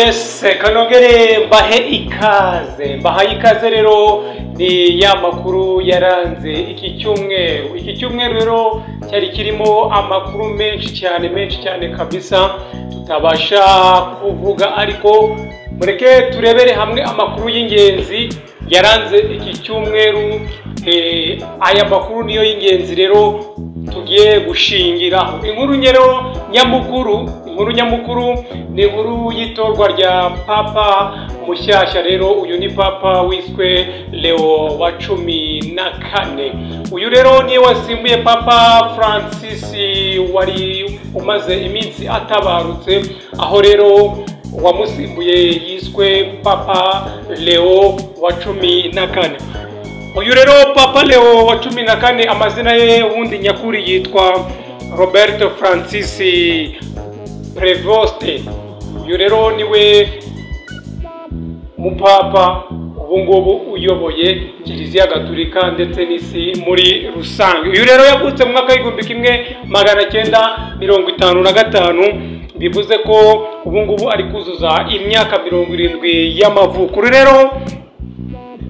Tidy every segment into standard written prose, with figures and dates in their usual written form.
Yes, kanogere mbahaye ikaze rero ni ya makuru yaranze iki cyumweru rero cyari kirimo amakuru menshi cyane kabisa tutabasha kuvuga, ariko mureke turebere hamwe amakuru y'ingenzi yaranze iki cyumweru. Aya makuru niyo y'ingenzi rero tugiye gushingiraho. Inkuru nyamukuru ni inkuru y'itorwa rya papa mushyashya. Rero uyu ni papa wiswe Leo wa 14. Uyu rero niwe wasimbuye papa Francis wari umaze iminsi atabarutse, aho rero wamusimbuye yiswe papa Leo wa 14. Uyu rero papa Leo wa 14 amazina ye wundi nyakuri yitwa Roberto Francis Prevost. Uyu rero niwe mupapa ubungubu uyoboye Kiliziya Gatolika ndetse n'isi muri rusange. Uyu rero yavutse mu mwaka w'1955, bivuze ko ubungubu ari kuzuza imyaka 70 y'amavuko. Rero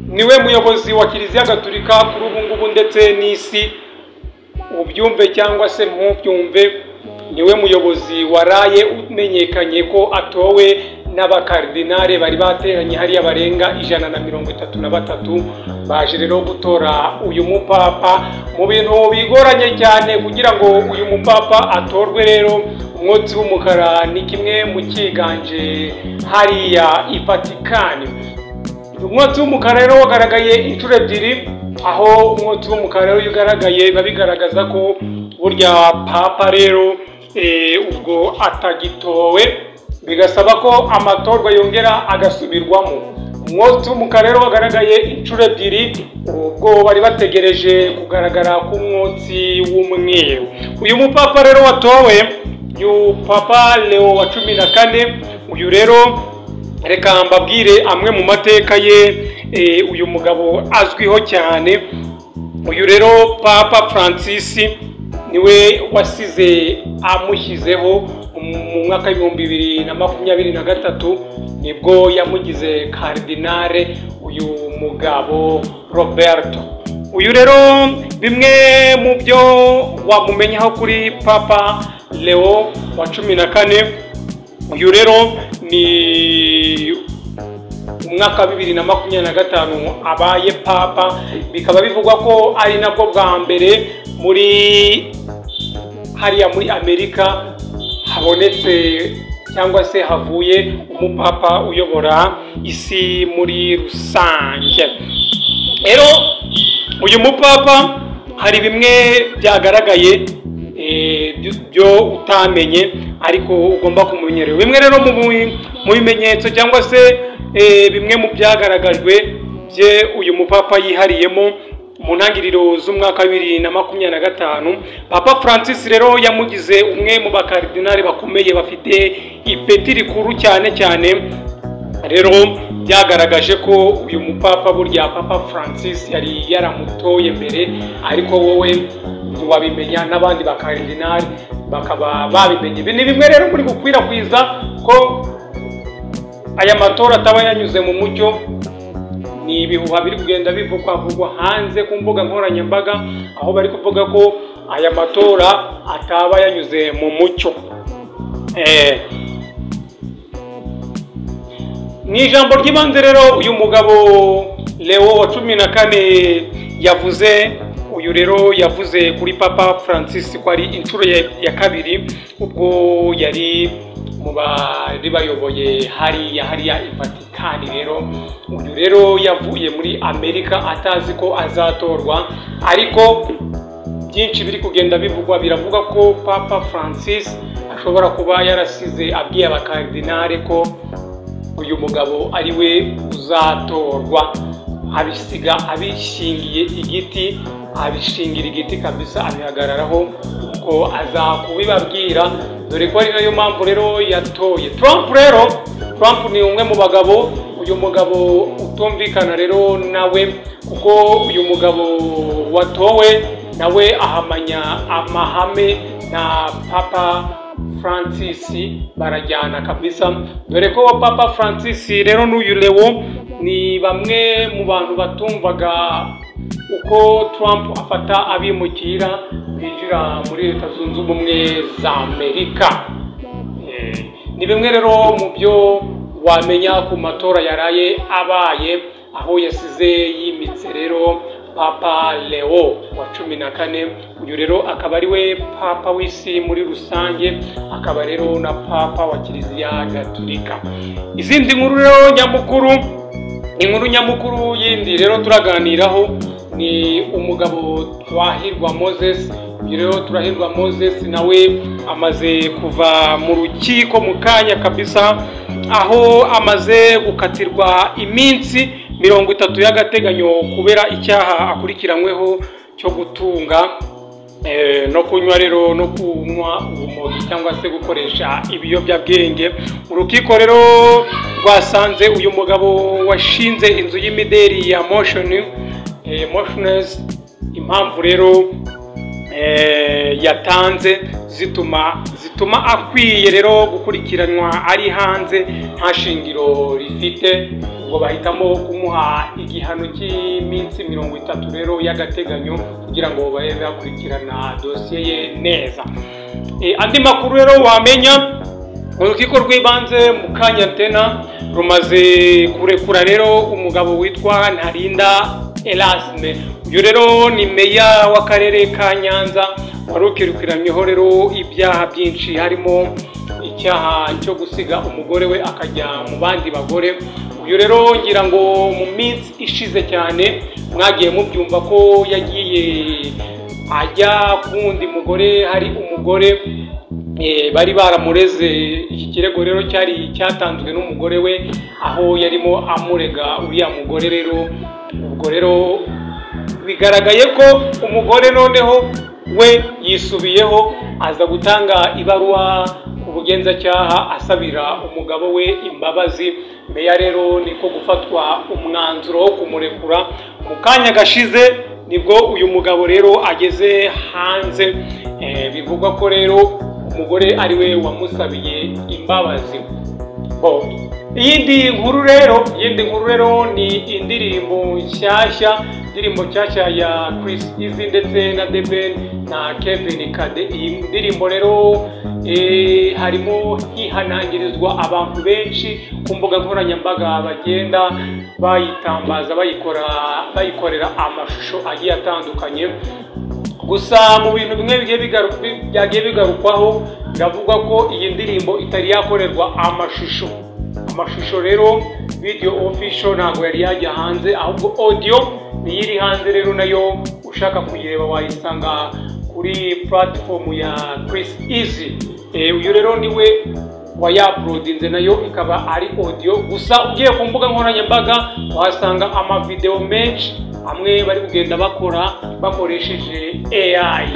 niwe muyobozi wa Kiliziya Gatolika kuri ubungubu ndetse n'isi. Ubyumve cyangwa se ntubyumve, niwe muyobozi waraye umenyekanye ko atowe n'abakardinale bari bateranye hariya barenga 133 baje rero gutora uyu mupapa mu bintu bigoranye cyane kugira ngo uyu mupapa atorwe. Rero umwotsi w'umukara ni kimwe mu kiganje hariya i Vatican. Umwotsi w'umukara rero wagaragaye inshuro ebyiri, aho umwotsi w'umukara rero ugaragaye babigaragaza ko burya papa rero ubwo atagitowe, bigasaba ko amatorwa yongera agasubirwamo. Umwotsi w'umukara rero wagaragaye inshuro ebyiri, ubwo bari bategereje kugaragara k'umwotsi w'umweru. Uyu mupapa rero watowe, uyu papa Leo wa 14, uyu rero reka mbabwire amwe mu mateka ye. Uyu mugabo azwiho cyane. Uyu rero papa Francis niwe wasize amushyizeho mu mwaka w'2023, nibwo yamugize kardinale uyu mugabo Roberto. Uyu rero bimwe mu byo wamumenyaho kuri papa Leo wa 14, uyu rero ni umwaka 2025 abaye papa, bikaba bivugwa ko ari nabwo bwa mbere muri hariya muri Amerika habonetse cyangwa se havuye umupapa uyobora isi muri rusange. Rero uyu mupapa hari bimwe byagaragaye byo utamenye ariko ugomba kumenyera. Bimwe rero mu bimenyetso cyangwa se bimwe mu byagaragajwe bye uyu mupapa yihariyemo mu ntangiriro z'umwaka 2025, papa Francis rero yamugize umwe mu bakardinale bakomeye bafite ipeti rikuru cyane. Rero byagaragaje ko uyu mupapa burya papa Francis yari yaramutoye mbere, ariko wowe ntiwabimenya, n'abandi bakardinale bakaba babimenye. Ibi ni bimwe rero muri gukwirakwiza ko aya matora ataba yanyuze mu mucyo. Ni ibihuha biri kugenda bivugwa hanze ku mbuga nkoranyambaga, aho bari kuvuga ko aya matora ataba yanyuze mu mucyo. Ni ijambo ry'ibanze rero uyu mugabo Leo wa 14 yavuze. Uyu rero yavuze kuri papa Francis ko ari inshuro ya kabiri ubwo yari mu bari bayoboye hariya i Vatican. Rero uyu rero yavuye muri Amerika atazi ko azatorwa, ariko byinshi biri kugenda biravuga ko papa Francis ashobora kuba yarasize abwiye abakardinale ko uyu mugabo ari we uzatorwa, abishingira igiti kabisa, abihagararaho ko azakubibabwira, dore ko ari nayo mpamvu rero yatoye Trump. Rero Trump ni umwe mu bagabo, uyu mugabo utumvikana rero nawe, kuko uyu mugabo watowe nawe ahamanya amahame na papa Francis barajyana kabisa, dore ko Papa Francis rero n'uyu Leo ni bamwe mu bantu batumvaga uko Trump afata abimukira binjira muri Leta Zunze Ubumwe za Amerika. Ni bimwe rero mu byo wamenya ku matora yaraye abaye, aho yasize yimitse rero Papa Leo wa 14. Uyu rero akaba ari we Papa w'isi muri rusange, akaba rero na Papa wa Kiliziya Gatolika. Izindi nkuru rero nyamukuru, inkuru nyamukuru yindi rero turaganiraho ni umugabo Twahirwa Moses. Uyu rero Twahirwa Moses nawe amaze kuva mu rukiko mu kanya kabisa, aho amaze gukatirwa iminsi 30 y'agateganyo kubera icyaha akurikiranyweho cyo gutunga no kunywa rero no kunywa urumogi cyangwa se gukoresha ibiyobyabwenge. Urukiko rero rwasanze uyu mugabo washinze inzu y'imideri ya Motionless impamvu rero yatanze zituma akwiye rero gukurikiranwa ari hanze nta shingiro rifite. Ubwo bahitamo kumuha igihano cy'iminsi 30 rero y'agateganyo kugira ngo babe bakurikirana dosiye ye neza. Andi makuru rero wamenya, urukiko rw'ibanze mu Kanyantena rumaze kurekura rero umugabo witwa Ntarinda Erasme. Uyu rero ni meya w'akarere ka Nyanza warukirukiranyweho rero ibyaha byinshi, harimo icyaha cyo gusiga umugore we akajya mu bandi bagore. Uyu rero ngira ngo mu minsi ishize cyane mwagiye mubyumva ko yagiye ajya kundi mugore, hari umugore bari baramureze. Iki kirego rero cyari cyatanzwe n'umugore we, aho yarimo amurega uriya mugore rero. Ubwo rero bigaragaye ko umugore noneho we yisubiyeho aza gutanga ibaruwa ku bugenzacyaha asabira umugabo we imbabazi. Meya rero niko gufatwa umwanzuro wo kumurekura. Mu kanya gashize nibwo uyu mugabo rero ageze hanze, bivugwa ko rero umugore ari we wamusabiye imbabazi. Iyindi nkuru rero ni indirimbo nshyashya ya Chris Easy ndetse na The Ben na Kevin Kade. Iyi ndirimbo rero harimo hihanangirizwa abantu benshi ku mbuga nkoranyambaga, bagenda bayitambaza bayikorera amashusho agiye atandukanye. Gusa mu bintu bimwe byagiye bigarukwaho, biravugwa ko iyi ndirimbo itari yakorerwa amashusho rero video official ntabwo yari yajya hanze, ahubwo audio niyo iri hanze. Rero nayo ushaka kuyireba wayisanga kuri platform ya Chris Easy. Uyu rero niwe wayaploadinze, nayo ikaba ari audio gusa. Ugiye ku mbuga nkoranyambaga wahasanga amavideo menshi amwe bari kugenda bakoresheje AI.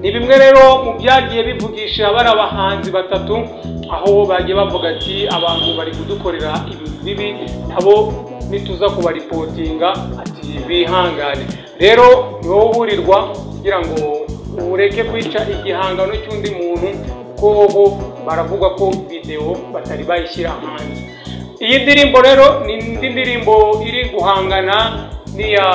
Ni bimwe rero mu byagiye bivugisha bari abahanzi batatu, aho bagiye bavuga ati abantu bari kudukorera ibintu bibi, nabo nituza kubaripotinga ati bihangane. Rero niwo uburirwa kugira ngo ureke kwica igihangano cy'undi muntu, ko bo baravuga ko video batari bayishyira hanze. Iyi ndirimbo rero ni indi ndirimbo iri guhangana niya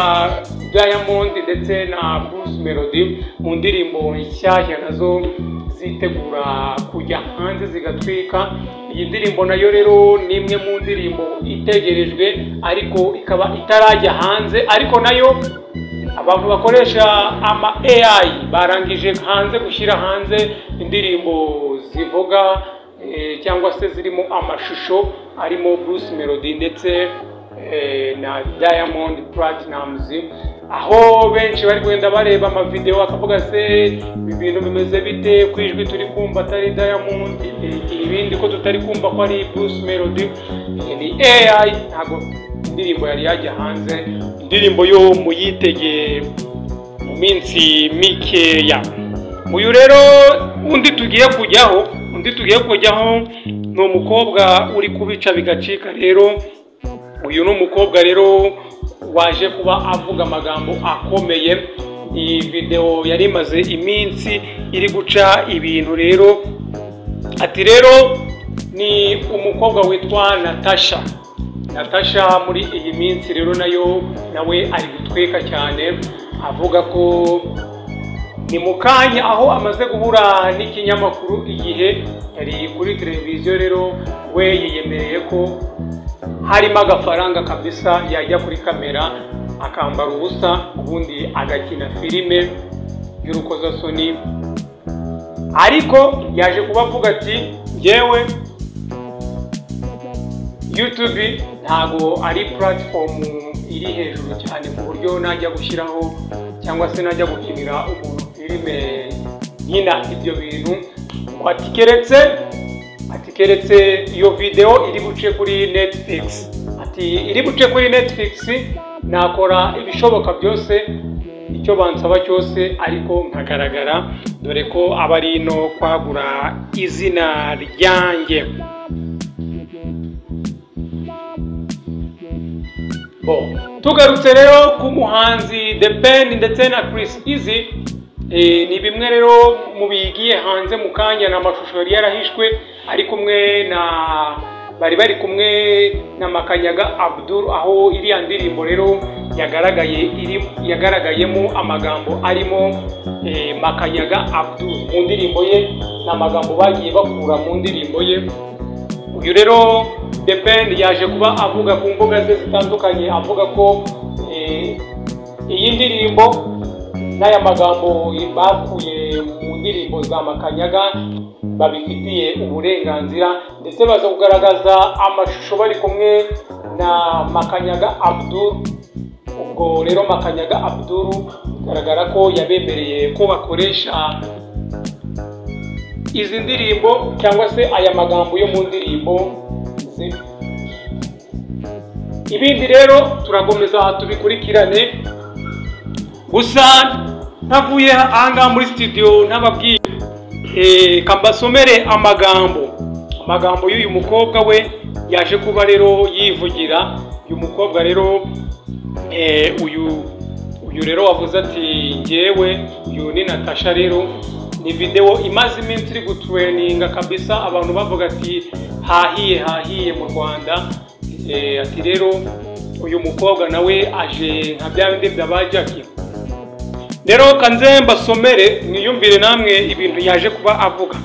Diamond ndetse na Bruce Melody, mu ndirimbo nshyashya nazo zitegura kujya hanze zigatwika. Iyi ndirimbo nayo rero ni imwe mu ndirimbo itegerejwe ariko ikaba itarajya hanze, ariko nayo abantu bakoresha ama AI barangije hanze gushyira hanze indirimbo zivuga cyangwa se zirimo amashusho arimo Bruce Melody ndetse na Diamond Platnumz, aho benshi bari kwenda bareba amavideo bakavuga se ibintu bimeze bite, kwijwi turi kumva atari Diamond, ibindi ko tutari kumva ko ari Bruce Melody, ni AI. Ntago indirimbo yari yajya hanze, indirimbo yo muyitege mu minsi mikeya. Uyu rero undi tugiye kujyaho ni umukobwa uri kubica bigacika. Rero uyu ni umukobwa rero waje kuba avuga amagambo akomeye. Iyi video yari imaze iminsi iri guca ibintu rero ati rero ni umukobwa witwa Natasha muri iyi minsi rero nawe ari gutweka cyane, avuga ko ni mu kanya aho amaze guhura n'ikinyamakuru Igihe, yari kuri televiziyo rero we yiyemereye ko harimo agafaranga kabisa yajya kuri kamera akambara ubusa ubundi agakina filime y'urukozasoni, ariko yaje kubavuga ati njyewe YouTube ntago ari platform iri hejuru cyane ku buryo najya gushyiraho cyangwa se najya gukinira umuntu filime nyina ibyo bintu, ati keretse iyo video iri buce kuri Netflix, ati iri buce kuri Netflix nakora ibishoboka byose icyo bansaba cyose ariko nkagaragara, dore ko aba ari no kwagura izina ryanjye. Tugarutse rero ku muhanzi The Ben ndetse na Chris Easy, ni bimwe rero mu bigiye hanze mu kanya n'amashusho yari yarahishwe bari kumwe na Makanyaga Abdul, aho iriya ndirimbo rero yagaragayemo amagambo arimo Makanyaga Abdul mu ndirimbo ye, n'amagambo bagiye bakura mu ndirimbo ye. Uyu rero The Ben yaje kuba avuga ku mbuga ze zitandukanye, avuga ko iyi ndirimbo n'aya magambo bakuye mu ndirimbo za Makanyaga babifitiye uburenganzira, ndetse baza kugaragaza amashusho bari kumwe na Makanyaga Abdul. Ubwo rero Makanyaga Abdul bigaragara ko yabemereye ko bakoresha izi ndirimbo cyangwa se aya magambo yo mu ndirimbo ze. Ibindi rero turakomeza tubikurikirane, gusa ntavuye ahangaha muri studio ntababwiye kambasomere amagambo y'uyu mukobwa we yaje kuba rero yivugira. Uyu mukobwa rero uyu rero wavuze ati njyewe uyu ni Natasha, rero ni video imaze iminsi iri gutreninga kabisa, abantu bavuga ati hahiye mu Rwanda. Ati rero uyu mukobwa nawe aje nka bya bindi bya Jackie. Rero kanze mbasomere mwiyumvire namwe ibintu yaje kuba avuga.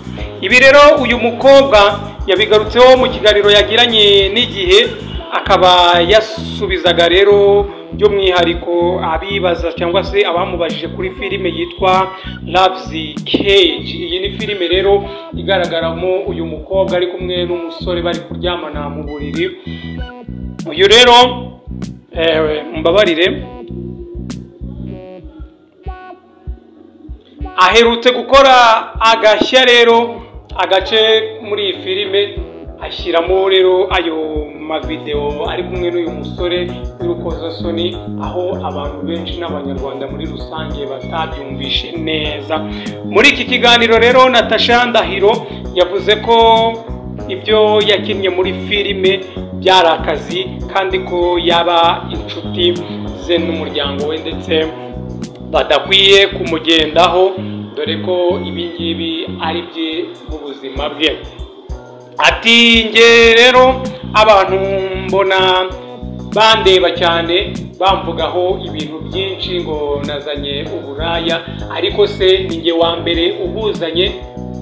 Ibi rero uyu mukobwa yabigarutseho mu kiganiro yagiranye n'Igihe, akaba yasubizaga rero by'umwihariko abibaza cyangwa se abamubajije kuri filime yitwa Love's Cage. Iyi ni filime rero igaragaramo uyu mukobwa ari kumwe n'umusore bari kuryamana mu buriri. Uyu rero mbabarire aherutse gukora agashya rero agace muri iyi filime, ashyiramo rero ayo mavideo ari kumwe n'uyu musore w'urukozasoni, aho abantu benshi n'abanyarwanda muri rusange batabyumvishe neza. Muri iki kiganiro rero Natasha Ndahiro yavuze ko ibyo yakinnye muri filime byari akazi, kandi ko yaba inshuti ze n'umuryango we ndetse badakwiye kumugendaho, dore ko ibingibi ari bye mu buzima bwe. Ati nge rero abantu mbona bandeba cyane bamvugaho ibintu byinshi ngo nazanye uburaya, ariko se ni nge wa mbere ubuzanye?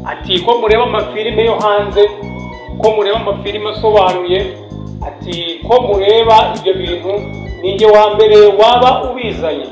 Ati ko mureba amafilime yo hanze, ko mureba amafilime asobanuye, ati ko mureba ibyo bintu, ni nge wa mbere waba ubizanye?